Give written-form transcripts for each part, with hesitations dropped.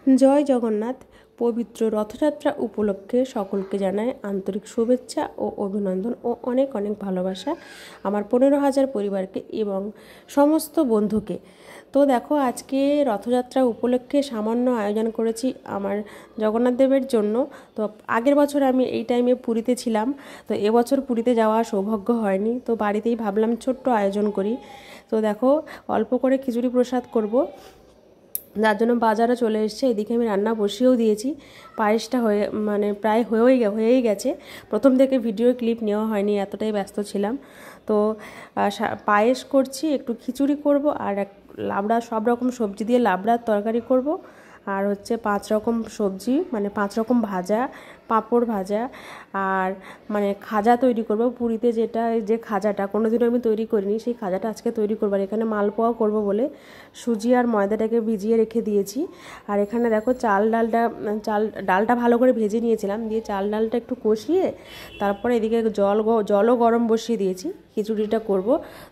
জয় জগন্নাথ। পবিত্র রথযাত্রা উপলক্ষে সকলকে জানায় আন্তরিক শুভেচ্ছা ও অভিনন্দন ও অনেক অনেক ভালোবাসা আমার 15,000 পরিবারকে এবং সমস্ত বন্ধুকে। তো দেখো, আজকে রথযাত্রা উপলক্ষে সামান্য আয়োজন করেছি আমার জগন্নাথ দেবের জন্য। তো আগের বছর আমি এই টাইমে পুরীতে ছিলাম, তো এবছর পুরীতে যাওয়া সৌভাগ্য হয়নি, তো বাড়িতেই ভাবলাম ছোট্ট আয়োজন করি। তো দেখো, অল্প করে খিচুড়ি প্রসাদ করব, যার জন্য বাজারে চলে এসছে। এদিকে আমি রান্না বসিয়েও দিয়েছি। পায়েসটা প্রায় হয়েই গেছে। প্রথম থেকে ভিডিও ক্লিপ নেওয়া হয়নি, এতটাই ব্যস্ত ছিলাম। তো পায়েস করছি, একটু খিচুড়ি করব, আর লাবড়া, সব রকম সবজি দিয়ে লাবড়ার তরকারি করব, আর হচ্ছে 5 রকম সবজি, 5 রকম ভাজা, পাঁপড় ভাজা, আর খাজা তৈরি করব। পুরীতে যে খাজাটা কোনোদিনও আমি তৈরি করিনি, সেই খাজাটা আজকে তৈরি করব। আর এখানে মালপোয়া করব বলে সুজি আর ময়দাটাকে ভিজিয়ে রেখে দিয়েছি। আর এখানে দেখো, ডালটা ভালো করে ভেজে নিয়েছিলাম, দিয়ে ডালটা একটু কষিয়ে তারপরে এদিকে জলও গরম বসিয়ে দিয়েছি, খিচুড়িটা করব।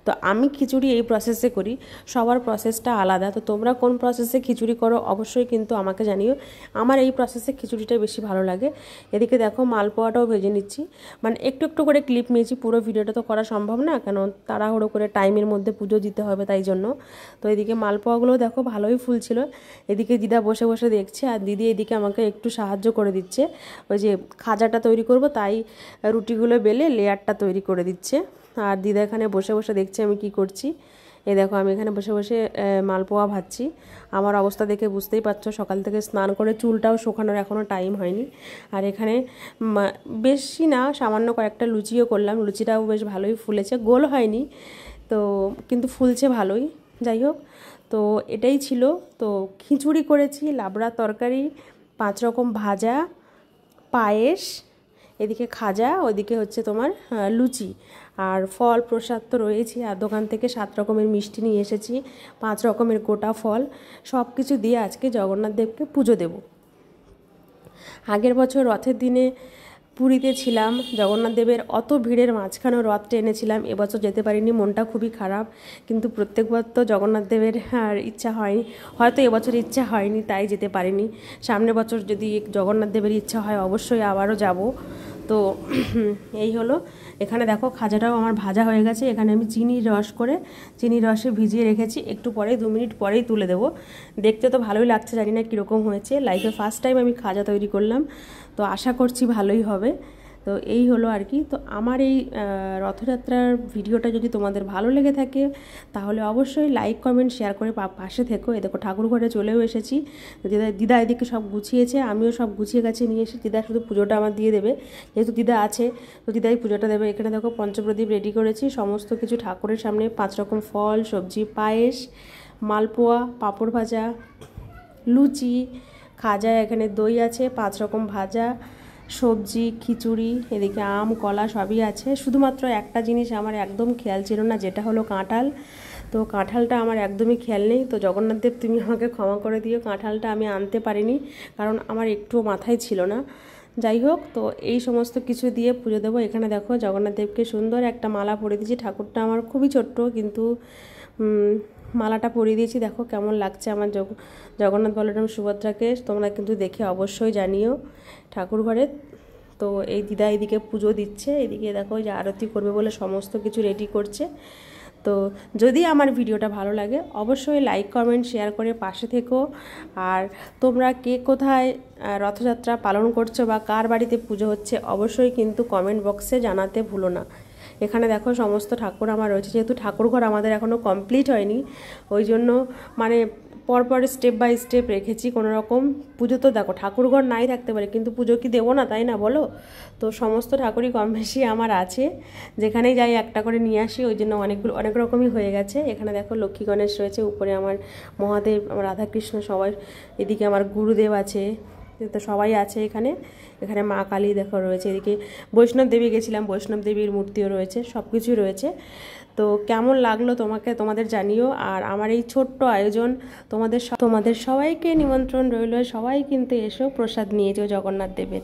তো আমি খিচুড়ি এই প্রসেসে করি, সবার প্রসেসটা আলাদা। তো তোমরা কোন প্রসেসে খিচুড়ি করো অবশ্যই কিন্তু আমাকে জানিও। আমার এই প্রসেসে খিচুড়িটা বেশি ভালো লাগে। এদিকে দেখো, মালপোয়াটাও ভেজে নিচ্ছি। একটু একটু করে ক্লিপ নিয়েছি, পুরো ভিডিওটা তো করা সম্ভব না, কেন তাড়াহুড়ো করে টাইমের মধ্যে পুজো দিতে হবে, তাই জন্য। তো এদিকে মালপোয়াগুলো দেখো ভালোই ফুলছিল। এদিকে দিদা বসে বসে দেখছে, আর দিদি এদিকে আমাকে একটু সাহায্য করে দিচ্ছে। ওই যে খাজাটা তৈরি করব, তাই রুটিগুলো বেলে লেয়ারটা তৈরি করে দিচ্ছে। আর দিদা এখানে বসে বসে দেখছে আমি কি করছি। এই দেখো, আমি এখানে বসে বসে মালপোয়া ভাজছি। আমার অবস্থা দেখে বুঝতেই পারছো, সকাল থেকে স্নান করে চুলটাও শুকানোর এখনও টাইম হয়নি। আর এখানে বেশি না, সামান্য কয়েকটা লুচিও করলাম। লুচিটাও বেশ ভালোই ফুলেছে, গোল হয়নি তো, কিন্তু ফুলছে ভালোই। যাই হোক, তো এটাই ছিল। তো খিচুড়ি করেছি, লাবড়া তরকারি, 5 রকম ভাজা, পায়েস, এদিকে খাজা, ওইদিকে হচ্ছে তোমার লুচি, আর ফল প্রসাদ তো রয়েছে। আর দোকান থেকে 7 রকমের মিষ্টি নিয়ে এসেছি, 5 রকমের গোটা ফল, সব কিছু দিয়ে আজকে জগন্নাথ দেবকে পুজো দেব। আগের বছর রথের দিনে পুরীতে ছিলাম, জগন্নাথ দেবের অত ভিড়ের মাঝখানেও রথ টেনেছিলাম। এবছর যেতে পারিনি, মনটা খুবই খারাপ। কিন্তু প্রত্যেকবার তো জগন্নাথ দেবের আর ইচ্ছা হয়নি, হয়তো এবছর ইচ্ছা হয়নি তাই যেতে পারিনি। সামনের বছর যদি জগন্নাথ দেবের ইচ্ছা হয় অবশ্যই আবারও যাব। তো এই হলো। এখানে দেখো, খাজাটাও আমার ভাজা হয়ে গেছে। এখানে আমি চিনির রসে ভিজিয়ে রেখেছি, একটু পরে 2 মিনিট পরেই তুলে দেবো। দেখতে তো ভালোই লাগছে, জানি না কীরকম হয়েছে। লাইফে ফার্স্ট টাইম আমি খাজা তৈরি করলাম, তো আশা করছি ভালোই হবে। তো এই হলো আর কি। তো আমার এই রথযাত্রার ভিডিওটা যদি তোমাদের ভালো লেগে থাকে তাহলে অবশ্যই লাইক, কমেন্ট, শেয়ার করে পাশে থেকো। এ দেখো, ঠাকুর ঘরে চলেও এসেছি। দিদা এদিকে সব গুছিয়েছে, আমিও সব গুছিয়ে গাছে নিয়ে এসে, দিদা শুধু পুজোটা আমার দিয়ে দেবে, যেহেতু দিদা আছে, তো দিদাই পুজোটা দেবে। এখানে দেখো, পঞ্চপ্রদীপ রেডি করেছি, সমস্ত কিছু ঠাকুরের সামনে, 5 রকম ফল, সবজি, পায়েস, মালপোয়া, পাঁপড় ভাজা, লুচি, খাজা, এখানে দই আছে, 5 রকম ভাজা, সবজি, খিচুড়ি, এদিকে আম, কলা সবই আছে। শুধুমাত্র একটা জিনিস আমার একদম খেয়াল ছিল না, যেটা হলো কাঁঠাল। তো কাঁঠালটা আমার একদমই খেয়াল নেই। তো জগন্নাথ দেব, তুমি আমাকে ক্ষমা করে দিও, কাঁঠালটা আমি আনতে পারিনি, কারণ আমার একটুও মাথায় ছিল না। যাই হোক, তো এই সমস্ত কিছু দিয়ে পুজো দেবো। এখানে দেখো, জগন্নাথ দেবকে সুন্দর একটা মালা পরিয়ে দিয়েছি। ঠাকুরটা আমার খুবই ছোট্ট, কিন্তু মালাটা পরিয়ে দিয়েছি। দেখো কেমন লাগছে আমার জগন্নাথ বলরাম সুভদ্রাকে, তোমরা কিন্তু দেখে অবশ্যই জানিও ঠাকুর ঘরে। তো এই দিদা এদিকে পুজো দিচ্ছে, এদিকে দেখো যে আরতি করবে বলে সমস্ত কিছু রেডি করছে। তো যদি আমার ভিডিওটা ভালো লাগে অবশ্যই লাইক, কমেন্ট, শেয়ার করে পাশে থেকো। আর তোমরা কে কোথায় রথযাত্রা পালন করছো বা কার বাড়িতে পুজো হচ্ছে অবশ্যই কিন্তু কমেন্ট বক্সে জানাতে ভুলো না। এখানে দেখো, সমস্ত ঠাকুর আমার রয়েছে, যেহেতু ঠাকুরঘর আমাদের এখনও কমপ্লিট হয়নি, ওই জন্য পরপর স্টেপ বাই স্টেপ রেখেছি কোনো রকম। পুজো তো দেখো, ঠাকুরঘর নাই থাকতে পারে, কিন্তু পুজো কি দেবো না, তাই না বলো? তো সমস্ত ঠাকুরই কম বেশি আমার আছে, যেখানেই যাই একটা করে নিয়ে আসি, ওই জন্য অনেক রকমই হয়ে গেছে। এখানে দেখো, লক্ষ্মী গণেশ রয়েছে, উপরে আমার মহাদেব, আমার রাধাকৃষ্ণ সবাই, এদিকে আমার গুরুদেব আছে, তো সবাই আছে এখানে। এখানে মা কালী দেখো রয়েছে, এদিকে বৈষ্ণব দেবী গেছিলাম, বৈষ্ণব দেবীর মূর্তিও রয়েছে, সব কিছুই রয়েছে। তো কেমন লাগলো তোমাদের জানিও। আর আমার এই ছোট্ট আয়োজন তোমাদের সবাইকে নিমন্ত্রণ রইল, সবাই কিন্তু এসো, প্রসাদ নিয়ে যেও জগন্নাথ দেবের।